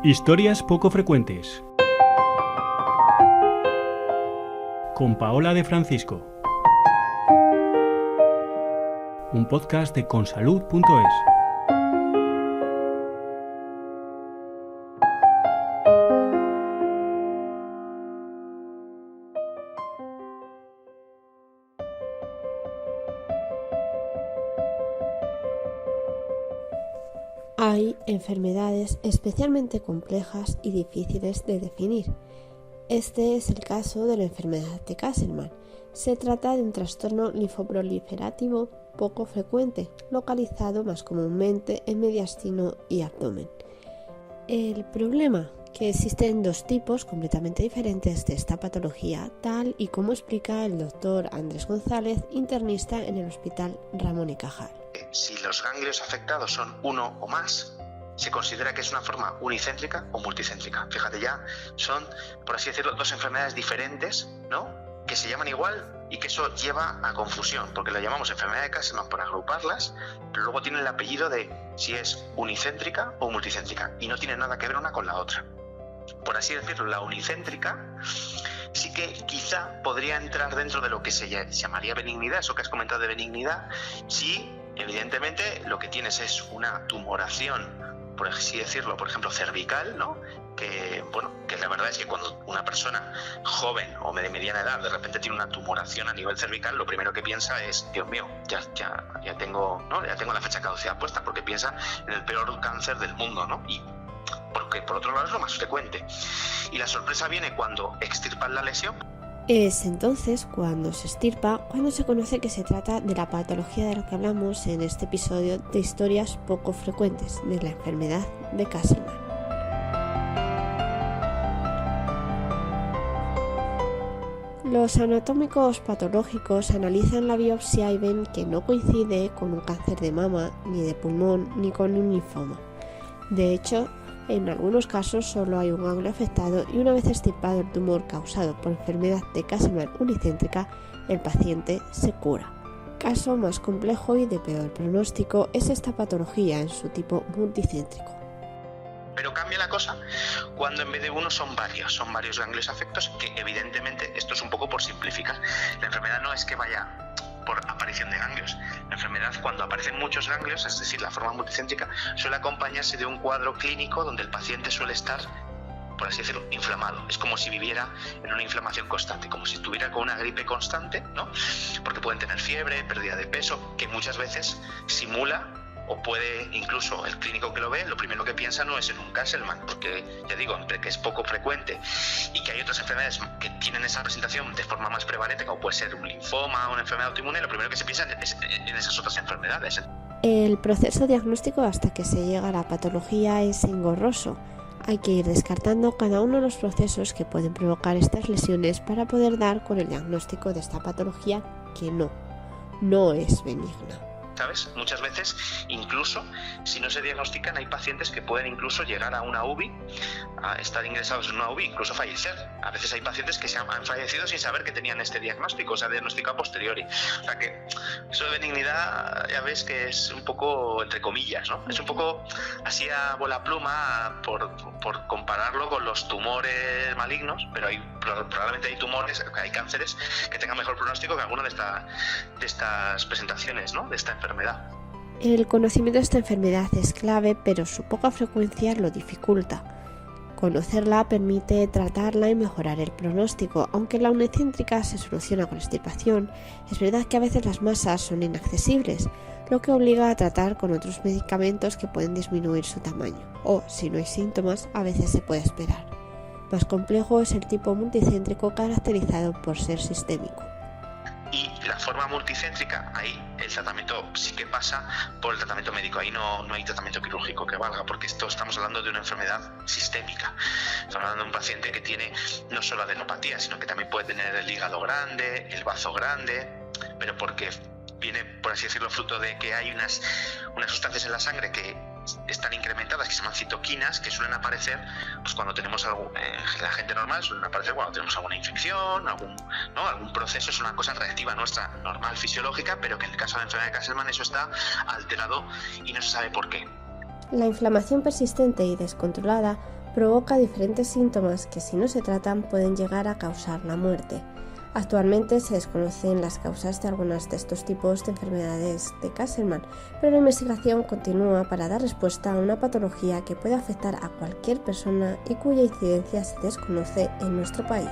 Historias poco frecuentes. Con Paola de Francisco. Un podcast de consalud.es. Hay enfermedades especialmente complejas y difíciles de definir. Este es el caso de la enfermedad de Castleman. Se trata de un trastorno linfoproliferativo poco frecuente, localizado más comúnmente en mediastino y abdomen. El problema, que existen dos tipos completamente diferentes de esta patología, tal y como explica el doctor Andrés González, internista en el Hospital Ramón y Cajal. Si los ganglios afectados son uno o más, se considera que es una forma unicéntrica o multicéntrica. Fíjate, ya son, por así decirlo, dos enfermedades diferentes, ¿no?, que se llaman igual y que eso lleva a confusión, porque la llamamos enfermedad de Castleman por agruparlas, pero luego tiene el apellido de si es unicéntrica o multicéntrica y no tiene nada que ver una con la otra. Por así decirlo, la unicéntrica sí que quizá podría entrar dentro de lo que se llamaría benignidad, eso que has comentado de benignidad, si evidentemente lo que tienes es una tumoración, por así decirlo, por ejemplo cervical, ¿no?, que la verdad es que cuando una persona joven o de mediana edad de repente tiene una tumoración a nivel cervical, lo primero que piensa es, Dios mío, ya tengo la fecha de caducidad puesta, porque piensa en el peor cáncer del mundo, ¿no? Y porque por otro lado es lo más frecuente. Y la sorpresa viene cuando extirpan la lesión. Es entonces cuando se extirpa, cuando se conoce que se trata de la patología de la que hablamos en este episodio de historias poco frecuentes, de la enfermedad de Castleman. Los anatómicos patológicos analizan la biopsia y ven que no coincide con un cáncer de mama, ni de pulmón, ni con un linfoma. De hecho, en algunos casos solo hay un ganglio afectado y una vez extirpado el tumor causado por enfermedad de Castleman unicéntrica, el paciente se cura. Caso más complejo y de peor pronóstico es esta patología en su tipo multicéntrico. Pero cambia la cosa cuando en vez de uno son varios ganglios afectos, que evidentemente, esto es un poco por simplificar, la enfermedad no es que vaya por aparición de ganglios. La enfermedad, cuando aparecen muchos ganglios, es decir, la forma multicéntrica, suele acompañarse de un cuadro clínico donde el paciente suele estar, por así decirlo, inflamado. Es como si viviera en una inflamación constante, como si estuviera con una gripe constante, ¿no? Porque pueden tener fiebre, pérdida de peso, que muchas veces simula, o puede, incluso el clínico que lo ve, lo primero que piensa no es en un Castleman, porque ya digo, entre que es poco frecuente y que hay otras enfermedades que tienen esa presentación de forma más prevalente, como puede ser un linfoma o una enfermedad autoinmune, lo primero que se piensa es en esas otras enfermedades. El proceso diagnóstico hasta que se llega a la patología es engorroso. Hay que ir descartando cada uno de los procesos que pueden provocar estas lesiones para poder dar con el diagnóstico de esta patología que no es benigna. ¿Sabes? Muchas veces, incluso si no se diagnostican, hay pacientes que pueden incluso llegar a una UBI, a estar ingresados en una UBI, incluso fallecer. A veces hay pacientes que han fallecido sin saber que tenían este diagnóstico, se ha diagnosticado a posteriori. O sea que eso de benignidad, ya ves que es un poco entre comillas, ¿no? Es un poco así a bola pluma por compararlo con los tumores malignos, pero probablemente hay tumores, hay cánceres que tengan mejor pronóstico que alguna de estas presentaciones, ¿no?, de esta enfermedad. El conocimiento de esta enfermedad es clave, pero su poca frecuencia lo dificulta. Conocerla permite tratarla y mejorar el pronóstico. Aunque la unicéntrica se soluciona con extirpación, es verdad que a veces las masas son inaccesibles, lo que obliga a tratar con otros medicamentos que pueden disminuir su tamaño. O, si no hay síntomas, a veces se puede esperar. Más complejo es el tipo multicéntrico, caracterizado por ser sistémico. Y la forma multicéntrica, ahí el tratamiento sí que pasa por el tratamiento médico. Ahí no hay tratamiento quirúrgico que valga, porque estamos hablando de una enfermedad sistémica. Estamos hablando de un paciente que tiene no solo adenopatía, sino que también puede tener el hígado grande, el bazo grande, pero porque viene, por así decirlo, fruto de que hay unas sustancias en la sangre que están incrementadas, que se llaman citoquinas, que suelen aparecer pues cuando tenemos la gente normal suelen aparecer cuando tenemos alguna infección, algún proceso. Es una cosa reactiva nuestra, normal, fisiológica, pero que en el caso de la enfermedad de Castleman eso está alterado y no se sabe por qué. La inflamación persistente y descontrolada provoca diferentes síntomas que, si no se tratan, pueden llegar a causar la muerte. Actualmente se desconocen las causas de algunos de estos tipos de enfermedades de Castleman, pero la investigación continúa para dar respuesta a una patología que puede afectar a cualquier persona y cuya incidencia se desconoce en nuestro país.